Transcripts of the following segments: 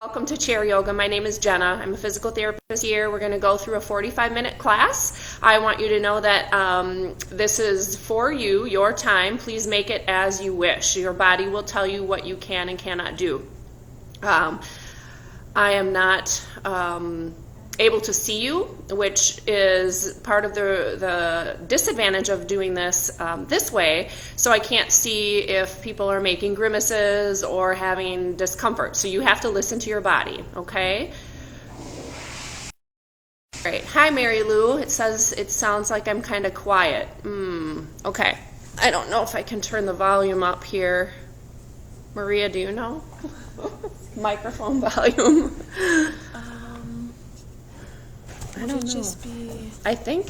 Welcome to Chair Yoga. My name is Jenna. I'm a physical therapist here. We're going to go through a 45-minute class. I want you to know that this is for you, your time. Please make it as you wish. Your body will tell you what you can and cannot do. I am not able to see you, which is part of the disadvantage of doing this this way. So I can't see if people are making grimaces or having discomfort. So you have to listen to your body, okay? All right. Hi, Mary Lou. It sounds like I'm kind of quiet. Okay. I don't know if I can turn the volume up here. Maria, do you know? Microphone volume. I don't know. Just be... I think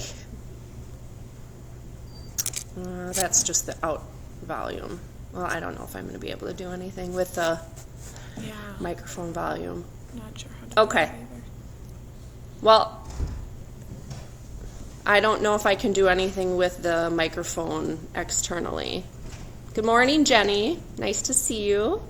that's just the out volume. Well, I don't know if I'm going to be able to do anything with the microphone volume. Not sure how to Okay. do that either. Well, I don't know if I can do anything with the microphone externally. Good morning, Jenny. Nice to see you.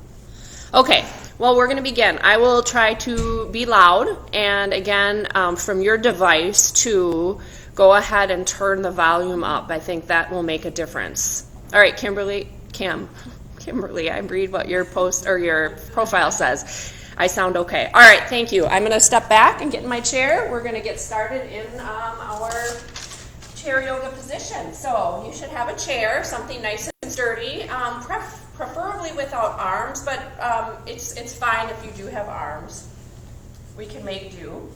Okay, well, we're going to begin. I will try to be loud, and again, from your device to go ahead and turn the volume up. I think that will make a difference. All right, Kimberly, I read what your post or your profile says. I sound okay. All right, thank you. I'm going to step back and get in my chair. We're going to get started in our chair yoga position. So you should have a chair, something nice and sturdy, preferably without arms, but it's fine if you do have arms. We can make do.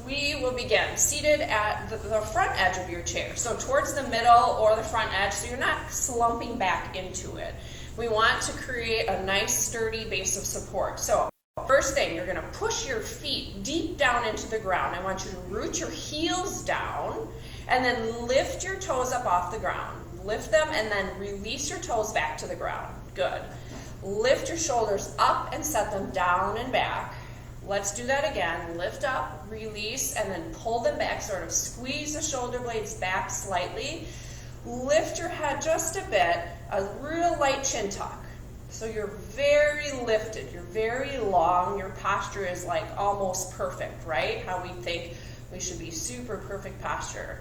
We will begin seated at the front edge of your chair, so towards the middle or the front edge, so you're not slumping back into it. We want to create a nice sturdy base of support. So first thing, you're going to push your feet deep down into the ground. I want you to root your heels down and then lift your toes up off the ground. Lift them and then release your toes back to the ground. Good. Lift your shoulders up and set them down and back. Let's do that again. Lift up, release, and then pull them back. Sort of squeeze the shoulder blades back slightly. Lift your head just a bit. A real light chin tuck. So you're very lifted. You're very long. Your posture is like almost perfect, right? How we think we should be super perfect posture.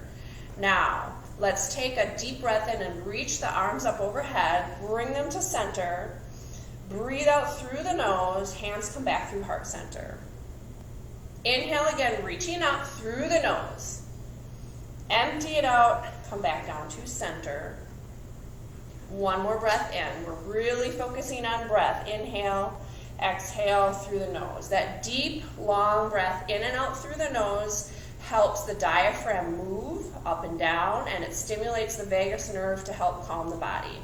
Now, let's take a deep breath in and reach the arms up overhead. Bring them to center. Breathe out through the nose. Hands come back through heart center. Inhale again, reaching up through the nose. Empty it out. Come back down to center. One more breath in. We're really focusing on breath. Inhale, exhale through the nose. That deep, long breath in and out through the nose helps the diaphragm move up and down, and it stimulates the vagus nerve to help calm the body.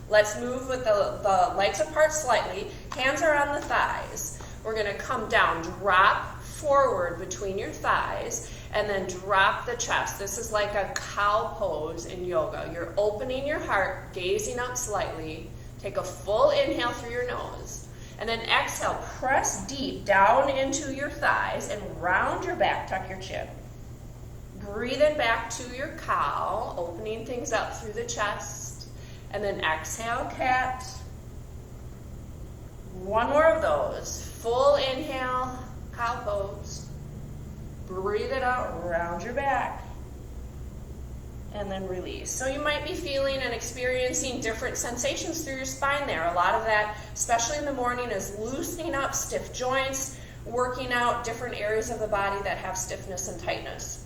Let's move with the legs apart slightly. Hands are on the thighs. We're going to come down, drop forward between your thighs, and then drop the chest. This is like a cow pose in yoga. You're opening your heart, gazing up slightly. Take a full inhale through your nose. And then exhale, press deep down into your thighs and round your back, tuck your chin. Breathe in back to your cow, opening things up through the chest. And then exhale, cat. One more of those. Full inhale, cow pose. Breathe it out, round your back. And then release. So you might be feeling and experiencing different sensations through your spine there. A lot of that, especially in the morning, is loosening up stiff joints, working out different areas of the body that have stiffness and tightness.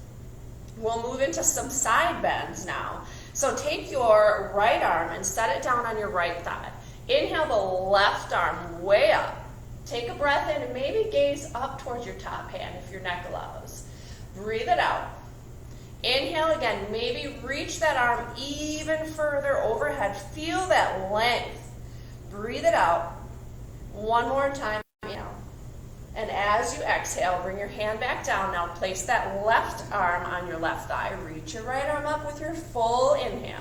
We'll move into some side bends now. So take your right arm and set it down on your right thigh. Inhale the left arm way up. Take a breath in and maybe gaze up towards your top hand if your neck allows. Breathe it out. Inhale again, maybe reach that arm even further overhead. Feel that length. Breathe it out. One more time. And as you exhale, bring your hand back down. Now place that left arm on your left thigh. Reach your right arm up with your full inhale.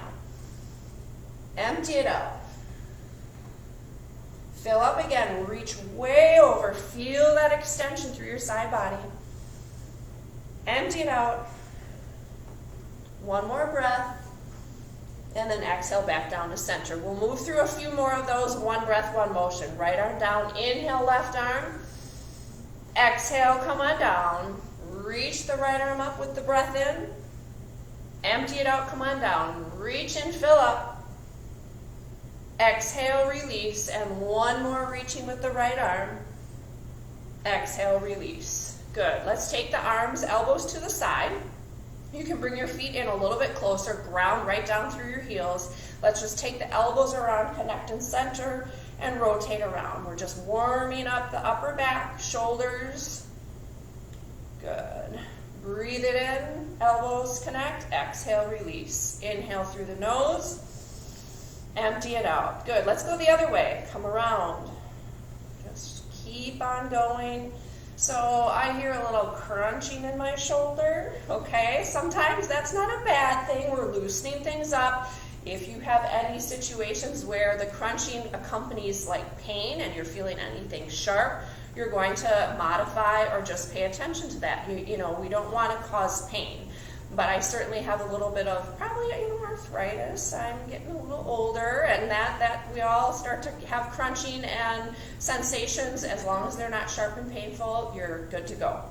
Empty it out. Fill up again. Reach way over. Feel that extension through your side body. Empty it out. One more breath. And then exhale back down to center. We'll move through a few more of those. One breath, one motion. Right arm down, inhale, left arm. Exhale, come on down. Reach the right arm up with the breath in. Empty it out, come on down. Reach and fill up. Exhale, release. And one more reaching with the right arm. Exhale, release. Good. Let's take the arms, elbows to the side. You can bring your feet in a little bit closer, ground right down through your heels. Let's just take the elbows around, connect and center, and rotate around. We're just warming up the upper back, shoulders. Good. Breathe it in, elbows connect, exhale, release. Inhale through the nose, empty it out. Good. Let's go the other way. Come around. Just keep on going. So I hear a little crunching in my shoulder, okay? Sometimes that's not a bad thing. We're loosening things up. If you have any situations where the crunching accompanies like pain and you're feeling anything sharp, you're going to modify or just pay attention to that. You know, we don't want to cause pain. But I certainly have a little bit of probably arthritis. I'm getting a little older, and that we all start to have crunching and sensations. As long as they're not sharp and painful, you're good to go.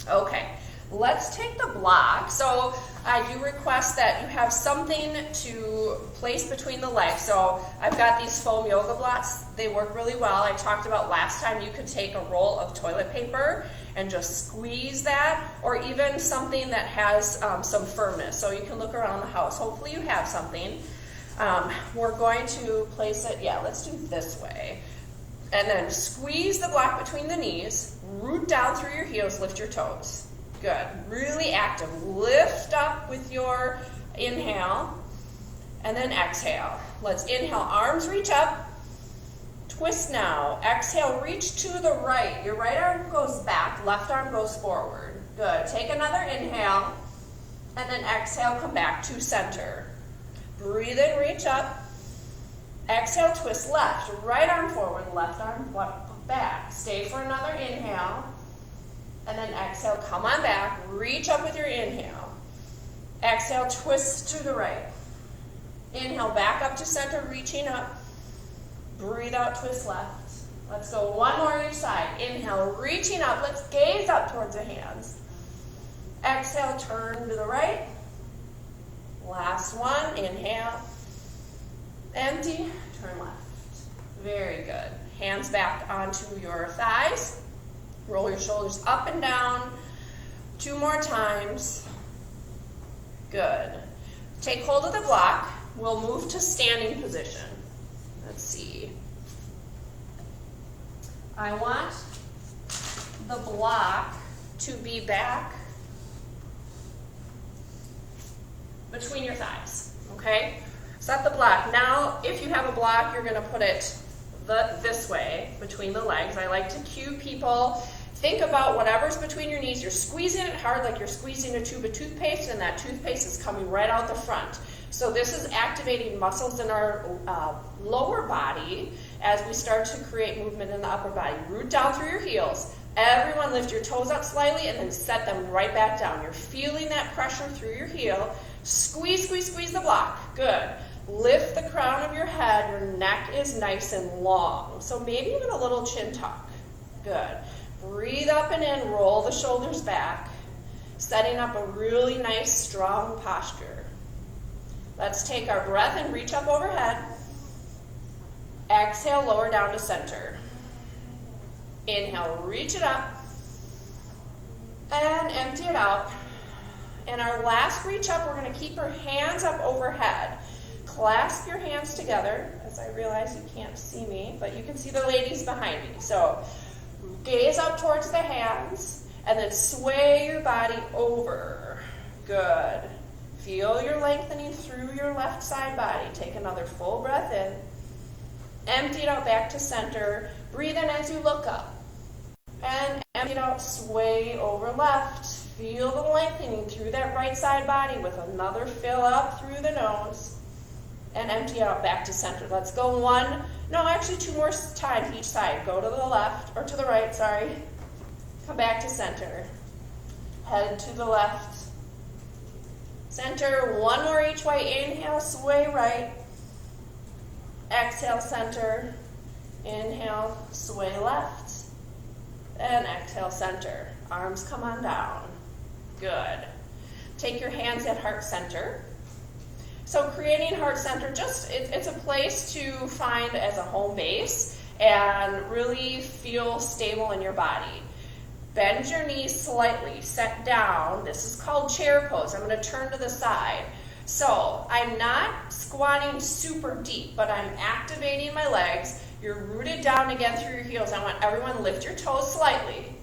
Okay, let's take the block. So I do request that you have something to place between the legs. So I've got these foam yoga blocks. They work really well. I talked about last time you could take a roll of toilet paper and just squeeze that, or even something that has some firmness. So you can look around the house. Hopefully you have something. We're going to place it, let's do it this way. And then squeeze the block between the knees, root down through your heels, lift your toes. Good, really active. Lift up with your inhale, and then exhale. Let's inhale, arms reach up. Twist now. Exhale, reach to the right. Your right arm goes back, left arm goes forward. Good. Take another inhale, and then exhale, come back to center. Breathe in, reach up. Exhale, twist left. Right arm forward, left arm back. Stay for another inhale, and then exhale, come on back. Reach up with your inhale. Exhale, twist to the right. Inhale, back up to center, reaching up. Breathe out, twist left. Let's go one more each side. Inhale, reaching up. Let's gaze up towards the hands. Exhale, turn to the right. Last one. Inhale. Empty. Turn left. Very good. Hands back onto your thighs. Roll your shoulders up and down. 2 more times. Good. Take hold of the block. We'll move to standing position. Let's see. I want the block to be back between your thighs, okay? Set the block. Now, if you have a block, you're going to put it this way between the legs. I like to cue people. Think about whatever's between your knees. You're squeezing it hard like you're squeezing a tube of toothpaste, and that toothpaste is coming right out the front. So this is activating muscles in our lower body as we start to create movement in the upper body. Root down through your heels. Everyone lift your toes up slightly and then set them right back down. You're feeling that pressure through your heel. Squeeze, squeeze, squeeze the block. Good. Lift the crown of your head. Your neck is nice and long. So maybe even a little chin tuck. Good. Breathe up and in. Roll the shoulders back. Setting up a really nice, strong posture. Let's take our breath and reach up overhead. Exhale, lower down to center. Inhale, reach it up. And empty it out. And our last reach up, we're going to keep our hands up overhead. Clasp your hands together, as I realize you can't see me, but you can see the ladies behind me. So gaze up towards the hands, and then sway your body over. Good. Feel your lengthening through your left side body. Take another full breath in. Empty it out back to center. Breathe in as you look up. And empty it out, sway over left. Feel the lengthening through that right side body with another fill up through the nose. And empty it out back to center. Let's go 2 more times each side. Go to the left, or to the right, sorry. Come back to center. Head to the left. Center, one more each way. Inhale, sway right. Exhale, center. Inhale, sway left. And exhale, center. Arms come on down. Good. Take your hands at heart center. So creating heart center, it's a place to find as a home base and really feel stable in your body. Bend your knees slightly, set down. This is called chair pose. I'm going to turn to the side. So I'm not squatting super deep, but I'm activating my legs. You're rooted down again through your heels. I want everyone to lift your toes slightly.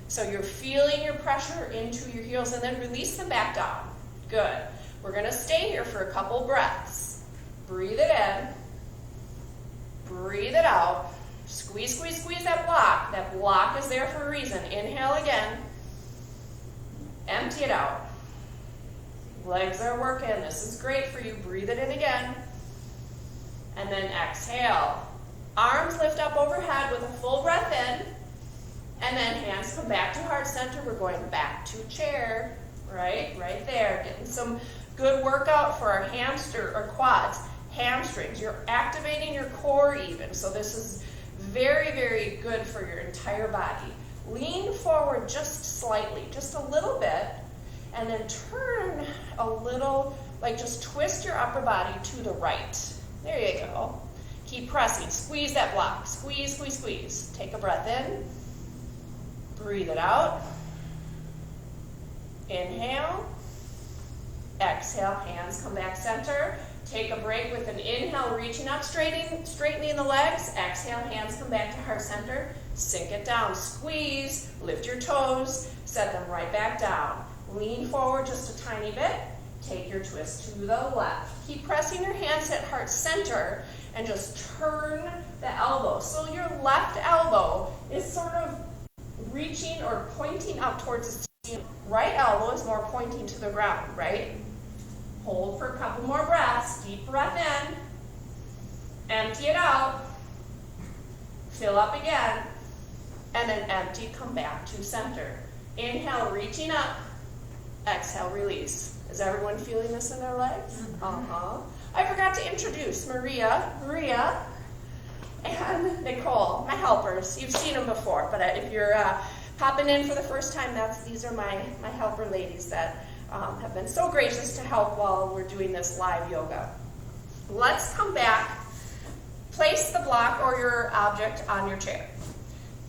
So you're feeling your pressure into your heels and then release them back down. Good. We're going to stay here for a couple breaths. Breathe it in. Breathe it out. Squeeze, squeeze, squeeze that block. That block is there for a reason. Inhale again. Empty it out. Legs are working. This is great for you. Breathe it in again. And then exhale. Arms lift up overhead with a full breath in. And then hands come back to heart center. We're going back to chair. Right there. Getting some good workout for our hamster or quads. Hamstrings. You're activating your core even. So this is very, very good for your entire body. Lean forward just slightly, just a little bit, and then turn a little, like just twist your upper body to the right. There you go. Keep pressing. Squeeze that block. Squeeze, squeeze, squeeze. Take a breath in. Breathe it out. Inhale. Exhale. Hands come back center. Take a break with an inhale, reaching up, straightening the legs. Exhale, hands come back to heart center. Sink it down. Squeeze. Lift your toes. Set them right back down. Lean forward just a tiny bit. Take your twist to the left. Keep pressing your hands at heart center and just turn the elbow. So your left elbow is sort of reaching or pointing up towards the ceiling. Right elbow is more pointing to the ground, right? Hold for a couple more breaths. Deep breath in. Empty it out. Fill up again. And then empty, come back to center. Inhale, reaching up. Exhale, release. Is everyone feeling this in their legs? I forgot to introduce Maria, and Nicole, my helpers. You've seen them before, but if you're popping in for the first time, these are my helper ladies that have been so gracious to help while we're doing this live yoga. Let's come back. Place the block or your object on your chair.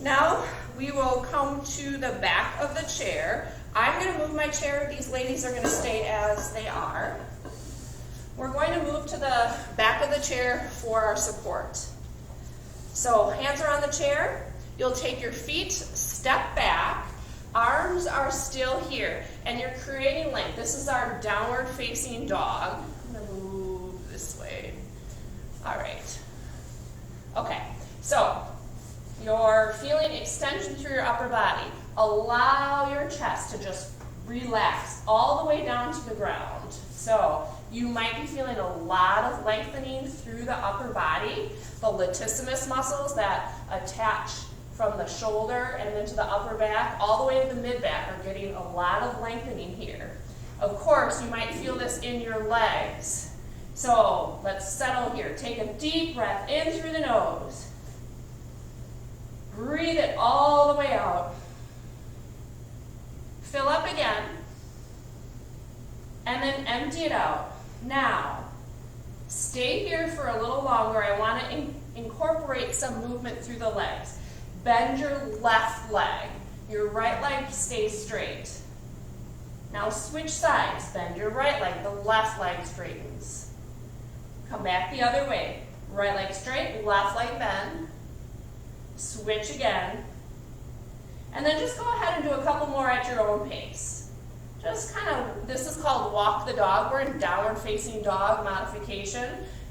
Now we will come to the back of the chair. I'm going to move my chair. These ladies are going to stay as they are. We're going to move to the back of the chair for our support. So hands are on the chair. You'll take your feet, step back. Arms are still here, and you're creating length. This is our downward facing dog. I'm going to move this way. All right. Okay, so you're feeling extension through your upper body. Allow your chest to just relax all the way down to the ground. So you might be feeling a lot of lengthening through the upper body. The latissimus muscles that attach from the shoulder and into the upper back, all the way to the mid-back are getting a lot of lengthening here. Of course, you might feel this in your legs. So let's settle here. Take a deep breath in through the nose. Breathe it all the way out. Fill up again. And then empty it out. Now, stay here for a little longer. I want to incorporate some movement through the legs. Bend your left leg. Your right leg stays straight. Now switch sides. Bend your right leg. The left leg straightens. Come back the other way. Right leg straight, left leg bend. Switch again. And then just go ahead and do a couple more at your own pace. Just kind of, this is called walk the dog. We're in downward facing dog modification.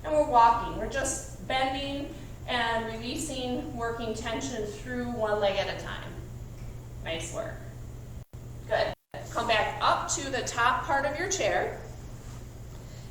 And we're walking. We're just bending and releasing, working tension through one leg at a time. Nice work. Good. Come back up to the top part of your chair.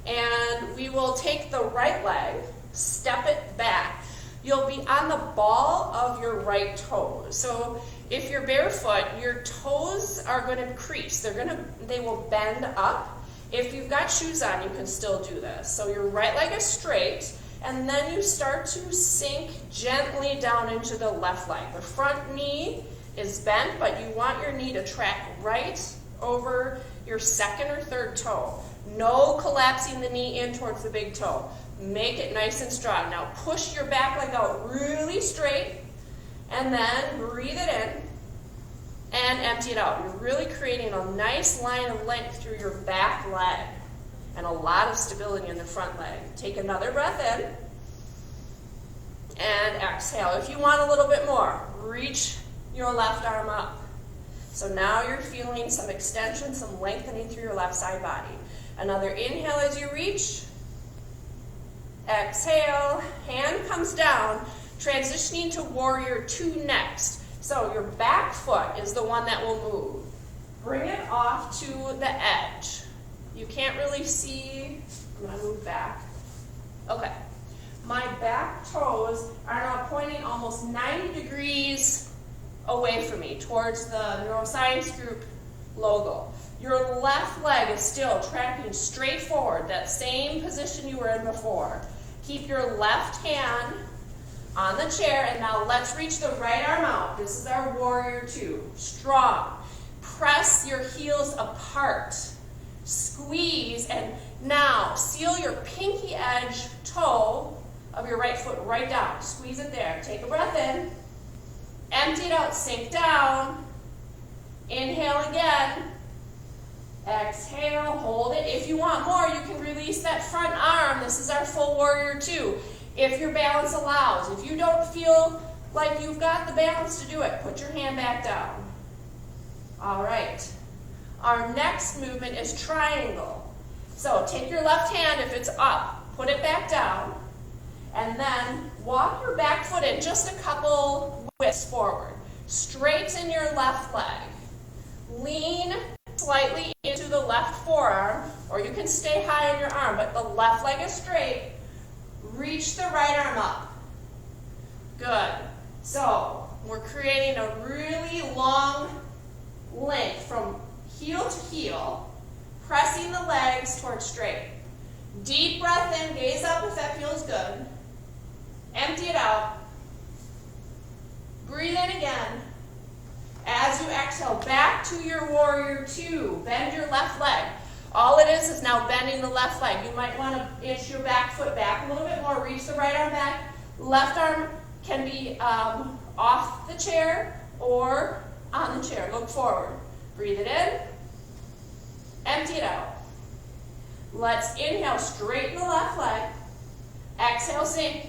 And we will take the right leg, step it back. You'll be on the ball of your right toes. So if you're barefoot, your toes are going to crease. They will bend up, If you've got shoes on, you can still do this. So your right leg is straight, and then you start to sink gently down into the left leg. The front knee is bent, but you want your knee to track right over your second or third toe. No collapsing the knee in towards the big toe. Make it nice and strong. Now push your back leg out really straight, and then breathe it in and empty it out. You're really creating a nice line of length through your back leg and a lot of stability in the front leg. Take another breath in and exhale. If you want a little bit more, reach your left arm up. So now you're feeling some extension, some lengthening through your left side body. Another inhale as you reach. Exhale, hand comes down, transitioning to warrior two next. So your back foot is the one that will move. Bring it off to the edge. You can't really see. I'm going to move back. Okay. My back toes are now pointing almost 90 degrees away from me towards the Neuroscience group logo. Your left leg is still tracking straight forward, that same position you were in before. Keep your left hand on the chair, and now let's reach the right arm out. This is our warrior two. Strong. Press your heels apart. Squeeze, and now seal your pinky edge toe of your right foot right down. Squeeze it there. Take a breath in. Empty it out. Sink down. Inhale again. Exhale. Hold it. If you want more, you can release that front arm. This is our full warrior two. If your balance allows. If you don't feel like you've got the balance to do it, put your hand back down. All right. Our next movement is triangle. So take your left hand, if it's up, put it back down, and then walk your back foot in just a couple widths forward. Straighten your left leg. Lean slightly into the left forearm, or you can stay high on your arm, but the left leg is straight. Reach the right arm up. Good. So we're creating a really long length from heel to heel, pressing the legs towards straight. Deep breath in, gaze up if that feels good. Empty it out. Breathe in again. As you exhale, back to your warrior two. Bend your left leg. All it is now bending the left leg. You might want to inch your back foot back a little bit more. Reach the right arm back. Left arm can be off the chair or on the chair. Look forward. Breathe it in. Empty it out. Let's inhale, straighten the left leg. Exhale, sink.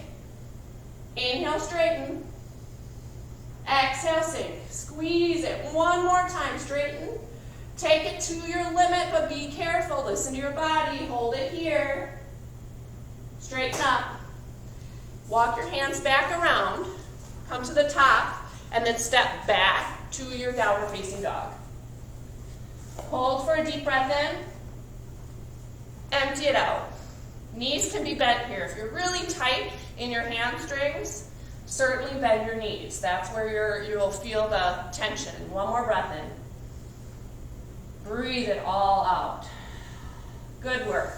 Inhale, straighten. Exhale, sink. Squeeze it. One more time, straighten. Take it to your limit, but be careful. Listen to your body. Hold it here. Straighten up. Walk your hands back around. Come to the top, and then step back to your downward facing dog. Hold for a deep breath in. Empty it out. Knees can be bent here. If you're really tight in your hamstrings, certainly bend your knees. That's where you'll feel the tension. One more breath in. Breathe it all out. Good work.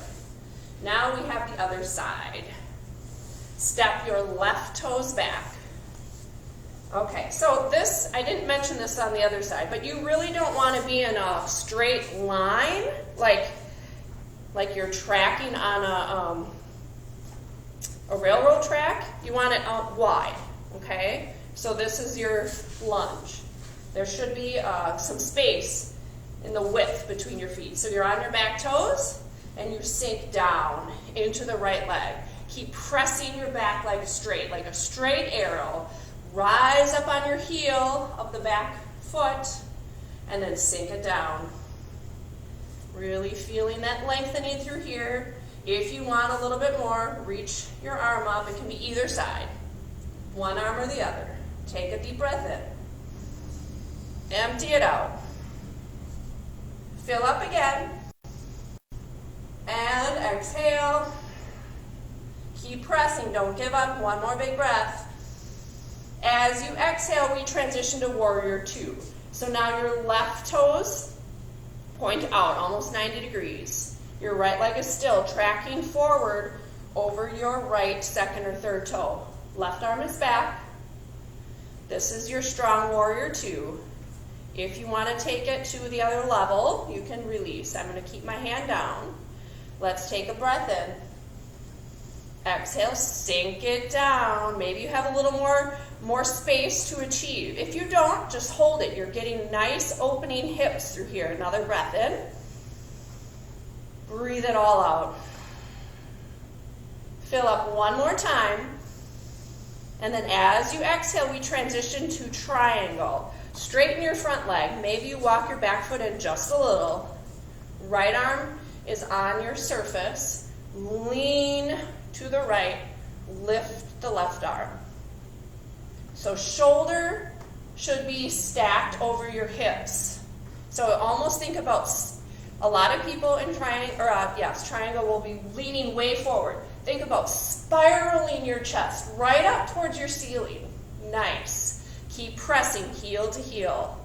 Now we have the other side. Step your left toes back. Okay, so this, I didn't mention this on the other side, but you really don't want to be in a straight line, like you're tracking on a railroad track. You want it out wide, okay? So this is your lunge. There should be some space in the width between your feet. So you're on your back toes, and you sink down into the right leg. Keep pressing your back leg straight, like a straight arrow. Rise up on your heel of the back foot, and then sink it down. Really feeling that lengthening through here. If you want a little bit more, reach your arm up. It can be either side, one arm or the other. Take a deep breath in. Empty it out. Fill up again. And exhale. Keep pressing. Don't give up. One more big breath. As you exhale, we transition to warrior two. So now your left toes point out almost 90 degrees. Your right leg is still tracking forward over your right second or third toe. Left arm is back. This is your strong warrior 2. If you want to take it to the other level, you can release. I'm going to keep my hand down. Let's take a breath in. Exhale, sink it down. Maybe you have a little more space to achieve. If you don't, just hold it. You're getting nice opening hips through here. Another breath in. Breathe it all out. Fill up one more time. And then as you exhale, we transition to triangle. Straighten your front leg. Maybe you walk your back foot in just a little. Right arm is on your surface. Lean to the right. Lift the left arm. So shoulder should be stacked over your hips. So almost think about, a lot of people in triangle will be leaning way forward. Think about spiraling your chest right up towards your ceiling. Nice. Keep pressing heel to heel.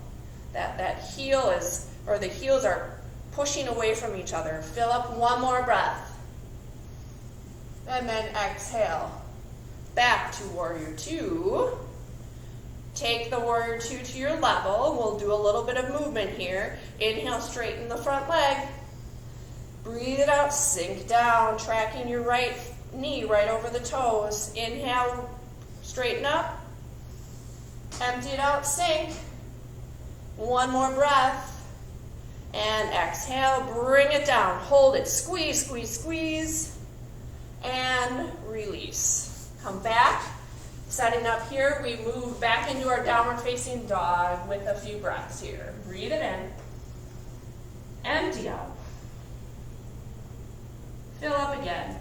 That heel is, or the heels are pushing away from each other. Fill up one more breath. And then exhale. Back to warrior 2. Take the warrior 2 to your level. We'll do a little bit of movement here. Inhale, straighten the front leg. Breathe it out, sink down, tracking your right knee right over the toes. Inhale, straighten up. Empty it out, sink. One more breath. And exhale, bring it down. Hold it, squeeze, squeeze, squeeze. And release. Come back. Setting up here, we move back into our downward facing dog with a few breaths here. Breathe it in. Empty out. Fill up again.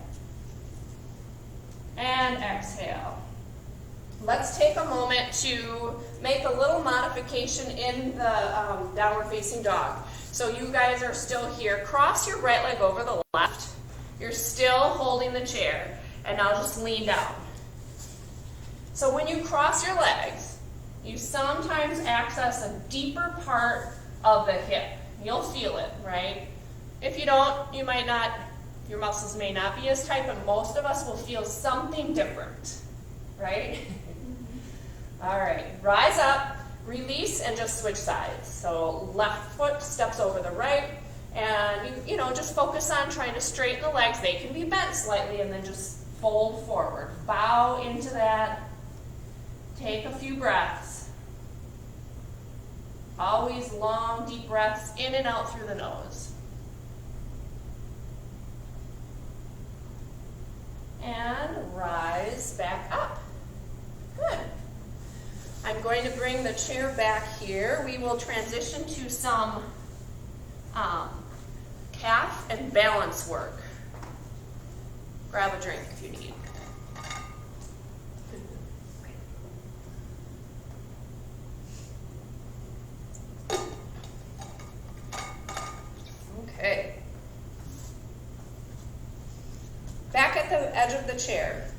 And exhale. Let's take a moment to make a little modification in the downward facing dog. So you guys are still here. Cross your right leg over the left. You're still holding the chair. And now just lean down. So when you cross your legs, you sometimes access a deeper part of the hip. You'll feel it, right? If you don't, you might not, your muscles may not be as tight, but most of us will feel something different, right? All right, rise up, release, and just switch sides. So left foot steps over the right, and you just focus on trying to straighten the legs. They can be bent slightly, and then just fold forward. Bow into that. Take a few breaths. Always long, deep breaths in and out through the nose. And rise back up. Good. I'm going to bring the chair back here. We will transition to some calf and balance work. Grab a drink if you need. Okay. Back at the edge of the chair.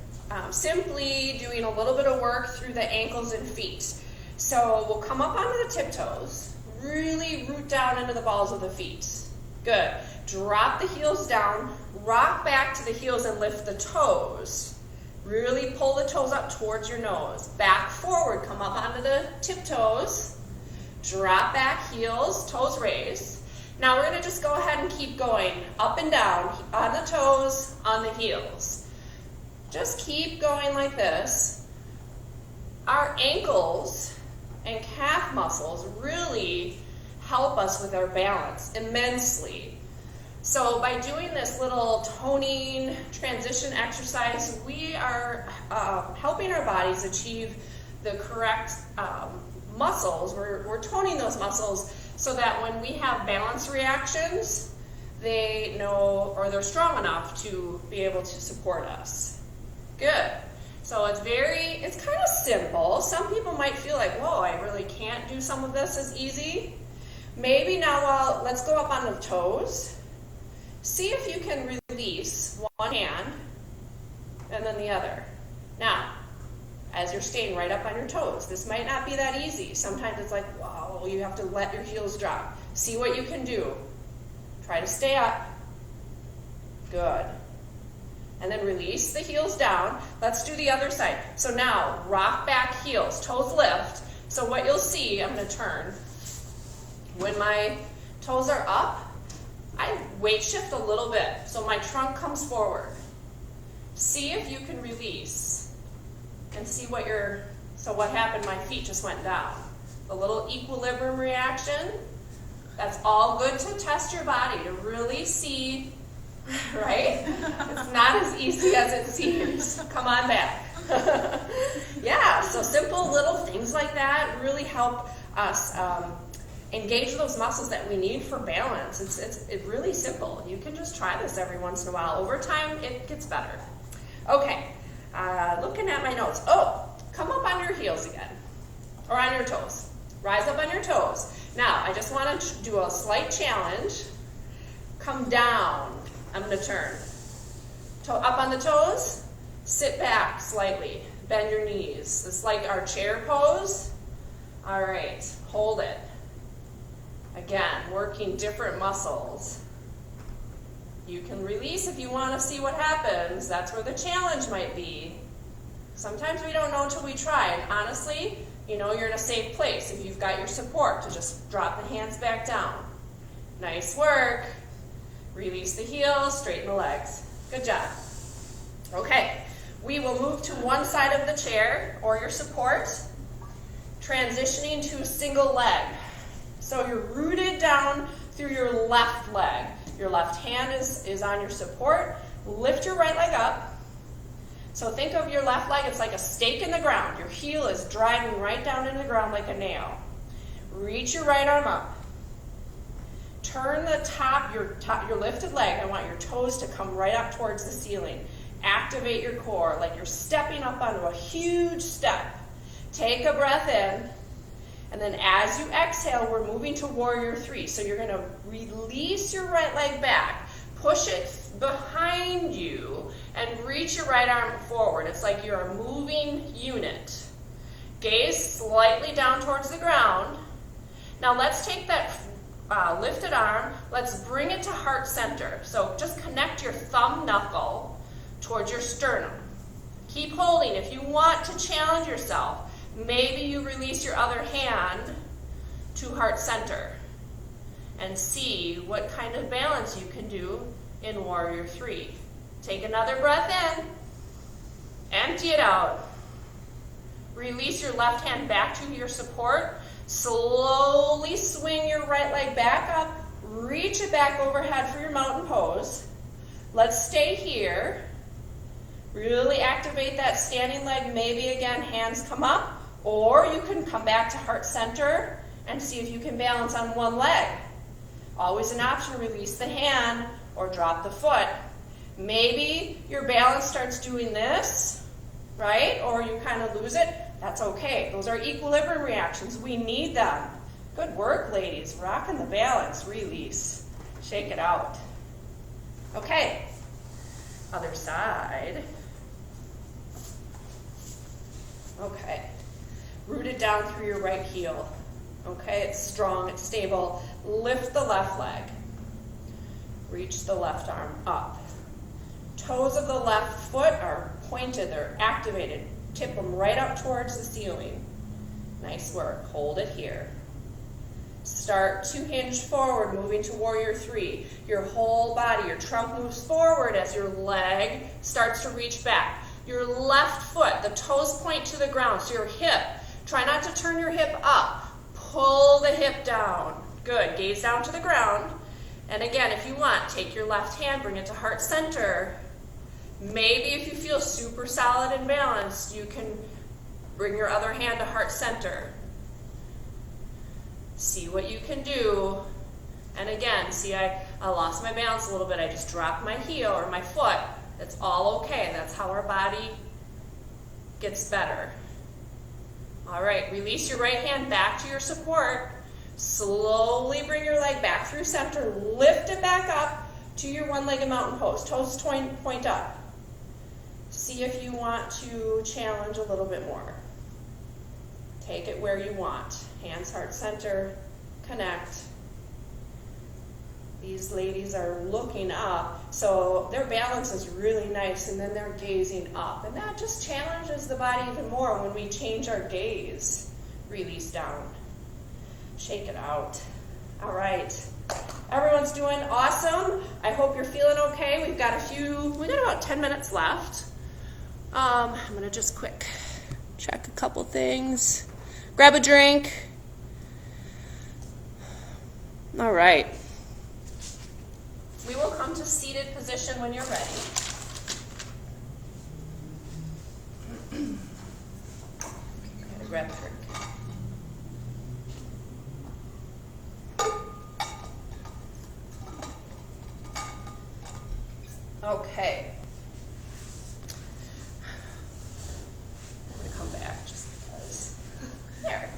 Simply doing a little bit of work through the ankles and feet. So we'll come up onto the tiptoes, really root down into the balls of the feet. Good. Drop the heels down, rock back to the heels and lift the toes. Really pull the toes up towards your nose. Back forward, come up onto the tiptoes, drop back, heels, toes raised. Now we're going to just go ahead and keep going up and down on the toes, on the heels. Just keep going like this. Our ankles and calf muscles really help us with our balance immensely. So by doing this little toning transition exercise, we are helping our bodies achieve the correct muscles. We're toning those muscles so that when we have balance reactions, they know, or they're strong enough to be able to support us. Good. So it's kind of simple. Some people might feel like, whoa, I really can't do some of this as easy. Maybe now, let's go up on the toes. See if you can release one hand and then the other. Now, as you're staying right up on your toes, this might not be that easy. Sometimes it's like, wow, you have to let your heels drop. See what you can do. Try to stay up. Good. And then release the heels down. Let's do the other side. So now, rock back heels, toes lift. So what you'll see, I'm going to turn. When my toes are up, I weight shift a little bit. So my trunk comes forward. See if you can release. And see what so what happened, my feet just went down. A little equilibrium reaction. That's all good to test your body, to really see, right? It's not as easy as it seems. Come on back. Yeah, so simple little things like that really help us engage those muscles that we need for balance. It's really simple. You can just try this every once in a while. Over time, it gets better. Okay, looking at my notes. Oh, come up on your heels again, or on your toes. Rise up on your toes. Now, I just want to do a slight challenge. Come down. I'm going to turn. Up on the toes, sit back slightly. Bend your knees. It's like our chair pose. All right, hold it. Again, working different muscles. You can release if you want to see what happens. That's where the challenge might be. Sometimes we don't know until we try. And honestly, you know you're in a safe place if you've got your support to just drop the hands back down. Nice work. Release the heels, straighten the legs. Good job. Okay, we will move to one side of the chair or your support, transitioning to a single leg. So you're rooted down through your left leg. Your left hand is on your support. Lift your right leg up. So think of your left leg, it's like a stake in the ground. Your heel is driving right down into the ground like a nail. Reach your right arm up. Turn the your lifted leg. I want your toes to come right up towards the ceiling. Activate your core like you're stepping up onto a huge step. Take a breath in. And then as you exhale, we're moving to Warrior 3. So you're going to release your right leg back. Push it behind you and reach your right arm forward. It's like you're a moving unit. Gaze slightly down towards the ground. Now let's take that lifted arm. Let's bring it to heart center. So just connect your thumb knuckle towards your sternum. Keep holding. If you want to challenge yourself, maybe you release your other hand to heart center and see what kind of balance you can do in Warrior 3. Take another breath in. Empty it out. Release your left hand back to your support. Slowly swing your right leg back up. Reach it back overhead for your mountain pose. Let's stay here. Really activate that standing leg. Maybe again, hands come up. Or you can come back to heart center and see if you can balance on one leg. Always an option to release the hand or drop the foot. Maybe your balance starts doing this, right? Or you kind of lose it. That's okay. Those are equilibrium reactions. We need them. Good work, ladies. Rocking the balance. Release. Shake it out. Okay. Other side. Okay. Rooted down through your right heel. Okay, it's strong, it's stable. Lift the left leg. Reach the left arm up. Toes of the left foot are pointed, they're activated. Tip them right up towards the ceiling. Nice work. Hold it here. Start to hinge forward, moving to Warrior 3. Your whole body, your trunk moves forward as your leg starts to reach back. Your left foot, the toes point to the ground, so your hip, try not to turn your hip up. Pull the hip down. Good. Gaze down to the ground. And again, if you want, take your left hand, bring it to heart center. Maybe if you feel super solid and balanced, you can bring your other hand to heart center. See what you can do. And again, see, I lost my balance a little bit. I just dropped my heel or my foot. That's all okay. That's how our body gets better. All right, release your right hand back to your support. Slowly bring your leg back through center. Lift it back up to your one-legged mountain pose. Toes point up. See if you want to challenge a little bit more. Take it where you want. Hands, heart center, connect. These ladies are looking up, so their balance is really nice, and then they're gazing up. And that just challenges the body even more when we change our gaze. Release down. Shake it out. All right. Everyone's doing awesome. I hope you're feeling okay. We got about 10 minutes left. I'm going to just quick check a couple things. Grab a drink. All right. We will come to seated position when you're ready. Gotta grab a drink. Okay. I'm going to come back just because. There.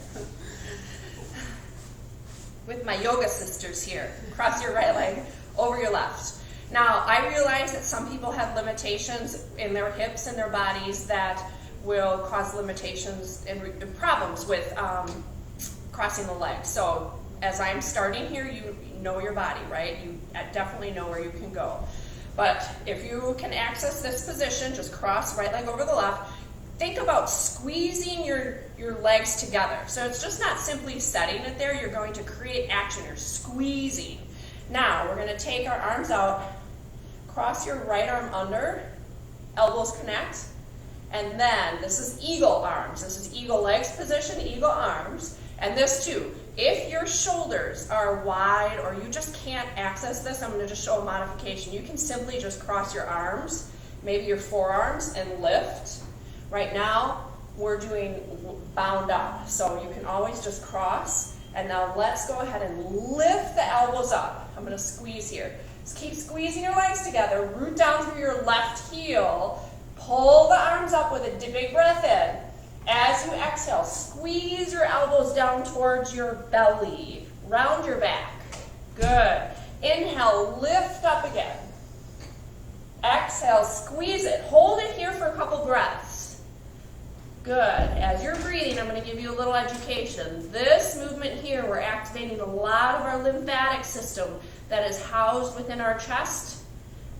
With my yoga sisters here. Cross your right leg over your left. Now, I realize that some people have limitations in their hips and their bodies that will cause limitations and problems with crossing the legs. So, as I'm starting here, you know your body, right? You definitely know where you can go. But if you can access this position, just cross right leg over the left. Think about squeezing your legs together. So it's just not simply setting it there. You're going to create action. You're squeezing. Now, we're going to take our arms out, cross your right arm under, elbows connect, and then this is eagle arms. This is eagle legs position, eagle arms. And this too, if your shoulders are wide or you just can't access this, I'm going to just show a modification. You can simply just cross your arms, maybe your forearms, and lift. Right now, we're doing bound up. So you can always just cross. And now let's go ahead and lift the elbows up. I'm going to squeeze here. Just keep squeezing your legs together. Root down through your left heel. Pull the arms up with a big breath in. As you exhale, squeeze your elbows down towards your belly. Round your back. Good. Inhale, lift up again. Exhale, squeeze it. Hold it here for a couple breaths. Good. As you're breathing, I'm going to give you a little education. This movement here, we're activating a lot of our lymphatic system that is housed within our chest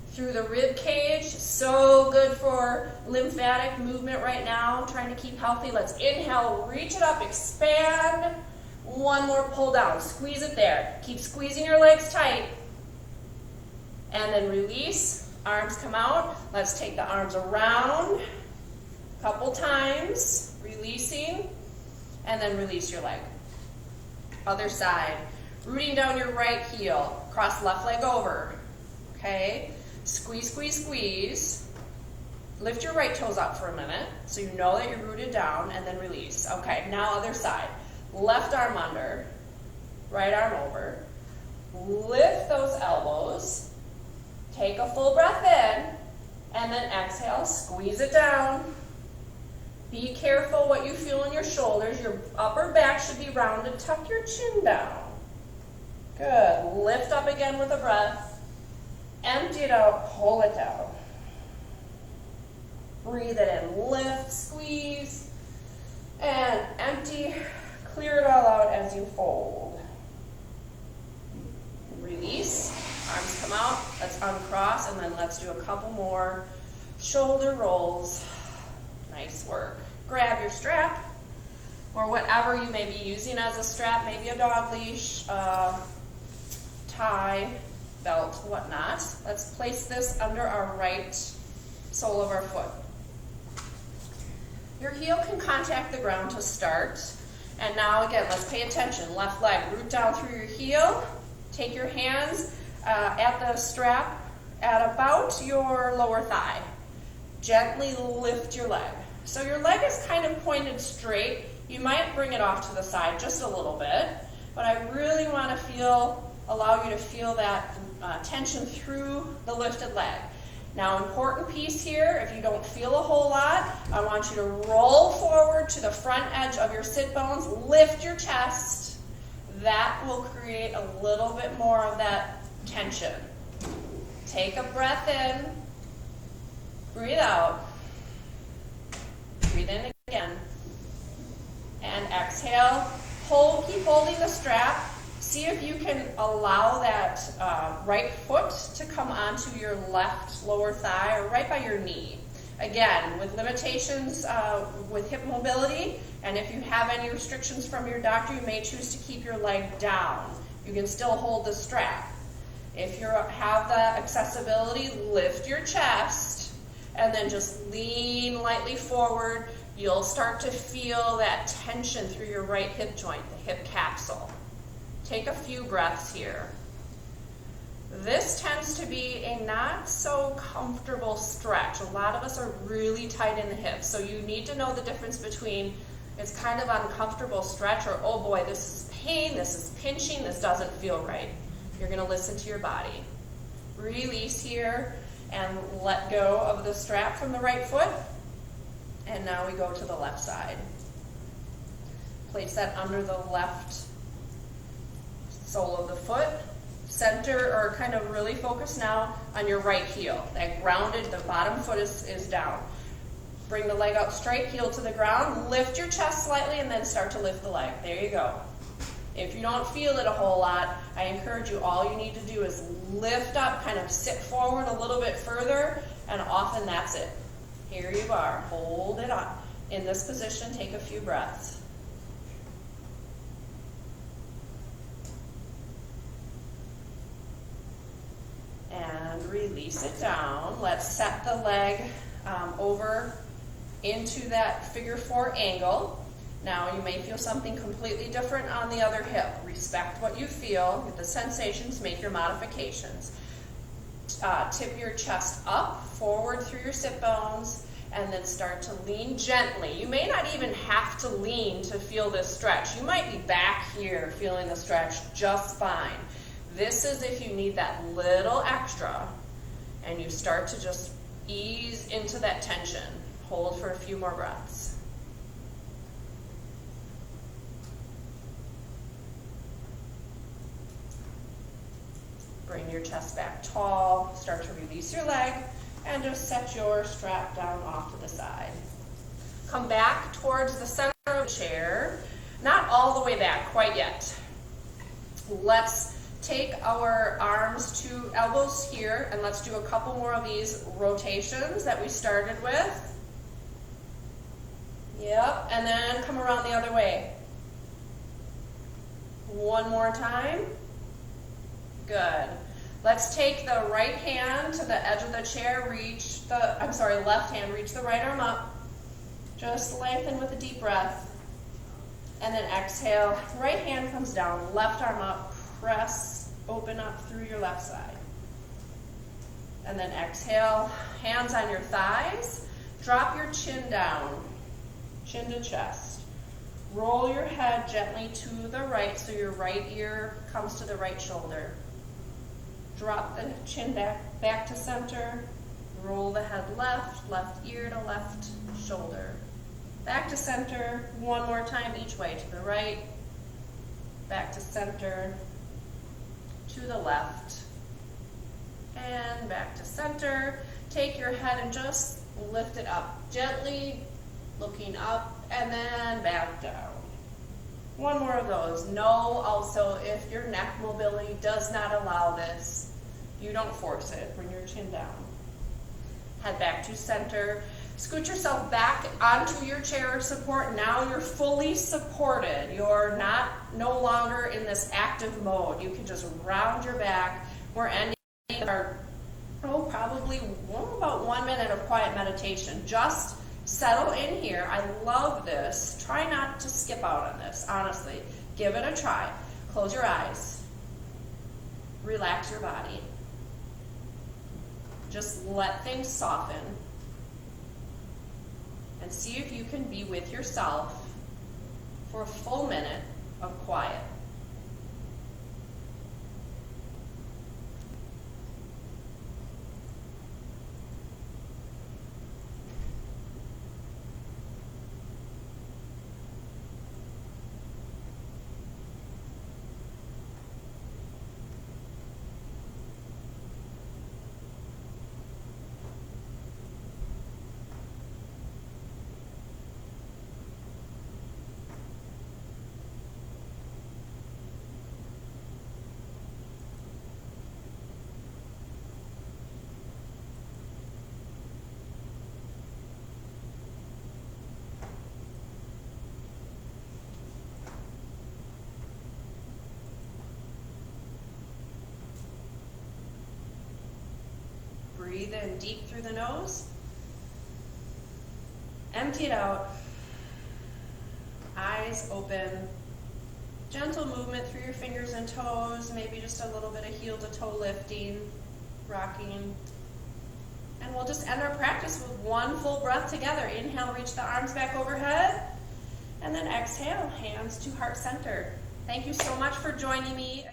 through the rib cage. So good for lymphatic movement right now. Trying to keep healthy. Let's inhale, reach it up, expand. One more pull down. Squeeze it there. Keep squeezing your legs tight. And then release. Arms come out. Let's take the arms around. Couple times, releasing, and then release your leg. Other side, rooting down your right heel, cross left leg over, okay? Squeeze, squeeze, squeeze. Lift your right toes up for a minute so you know that you're rooted down, and then release. Okay, now other side. Left arm under, right arm over. Lift those elbows. Take a full breath in, and then exhale, squeeze it down. Be careful what you feel in your shoulders. Your upper back should be rounded. Tuck your chin down. Good. Lift up again with a breath. Empty it out. Pull it down. Breathe it in. Lift, squeeze, and empty. Clear it all out as you fold. Release. Arms come out. Let's uncross, and then let's do a couple more shoulder rolls. Nice work. Grab your strap, or whatever you may be using as a strap, maybe a dog leash, tie, belt, whatnot. Let's place this under our right sole of our foot. Your heel can contact the ground to start. And now again, let's pay attention. Left leg, root down through your heel. Take your hands at the strap at about your lower thigh. Gently lift your leg. So your leg is kind of pointed straight. You might bring it off to the side just a little bit, but I really want to allow you to feel that tension through the lifted leg. Now, important piece here, if you don't feel a whole lot, I want you to roll forward to the front edge of your sit bones, lift your chest. That will create a little bit more of that tension. Take a breath in, breathe out. Breathe in again, and exhale. Hold, keep holding the strap. See if you can allow that right foot to come onto your left lower thigh or right by your knee. Again, with limitations with hip mobility, and if you have any restrictions from your doctor, you may choose to keep your leg down. You can still hold the strap. If you have the accessibility, lift your chest and then just lean lightly forward. You'll start to feel that tension through your right hip joint, the hip capsule. Take a few breaths here. This tends to be a not so comfortable stretch. A lot of us are really tight in the hips, so you need to know the difference between it's kind of uncomfortable stretch or, oh boy, this is pain, this is pinching, this doesn't feel right. You're going to listen to your body. Release here and let go of the strap from the right foot. And now we go to the left side. Place that under the left sole of the foot. Center, or kind of really focus now on your right heel. That grounded, the bottom foot is down. Bring the leg out straight, heel to the ground. Lift your chest slightly and then start to lift the leg. There you go. If you don't feel it a whole lot, I encourage you, all you need to do is lift up, kind of sit forward a little bit further, and often that's it. Here you are. Hold it on. In this position, take a few breaths. And release it down. Let's set the leg over into that figure 4 angle. Now you may feel something completely different on the other hip. Respect what you feel, get the sensations, make your modifications. Tip your chest up, forward through your sit bones, and then start to lean gently. You may not even have to lean to feel this stretch. You might be back here feeling the stretch just fine. This is if you need that little extra, and you start to just ease into that tension. Hold for a few more breaths. Bring your chest back tall, start to release your leg, and just set your strap down off to the side. Come back towards the center of the chair, not all the way back quite yet. Let's take our arms to elbows here, and let's do a couple more of these rotations that we started with. Yep, and then come around the other way. One more time. Good. Let's take the right hand to the edge of the chair, left hand, reach the right arm up. Just lengthen with a deep breath. And then exhale, right hand comes down, left arm up, press, open up through your left side. And then exhale, hands on your thighs, drop your chin down, chin to chest. Roll your head gently to the right so your right ear comes to the right shoulder. Drop the chin back to center. Roll the head left, left ear to left shoulder. Back to center, one more time each way, to the right, back to center, to the left, and back to center. Take your head and just lift it up gently, looking up, and then back down. One more of those. Know also if your neck mobility does not allow this, you don't force it. Bring your chin down. Head back to center. Scoot yourself back onto your chair of support. Now you're fully supported. You're no longer in this active mode. You can just round your back. We're ending our, probably about 1 minute of quiet meditation. Just settle in here. I love this. Try not to skip out on this, honestly. Give it a try. Close your eyes. Relax your body. Just let things soften. And see if you can be with yourself for a full minute of quiet. Breathe in deep through the nose. Empty it out. Eyes open. Gentle movement through your fingers and toes, maybe just a little bit of heel to toe lifting, rocking. And we'll just end our practice with one full breath together. Inhale, reach the arms back overhead. And then exhale, hands to heart center. Thank you so much for joining me.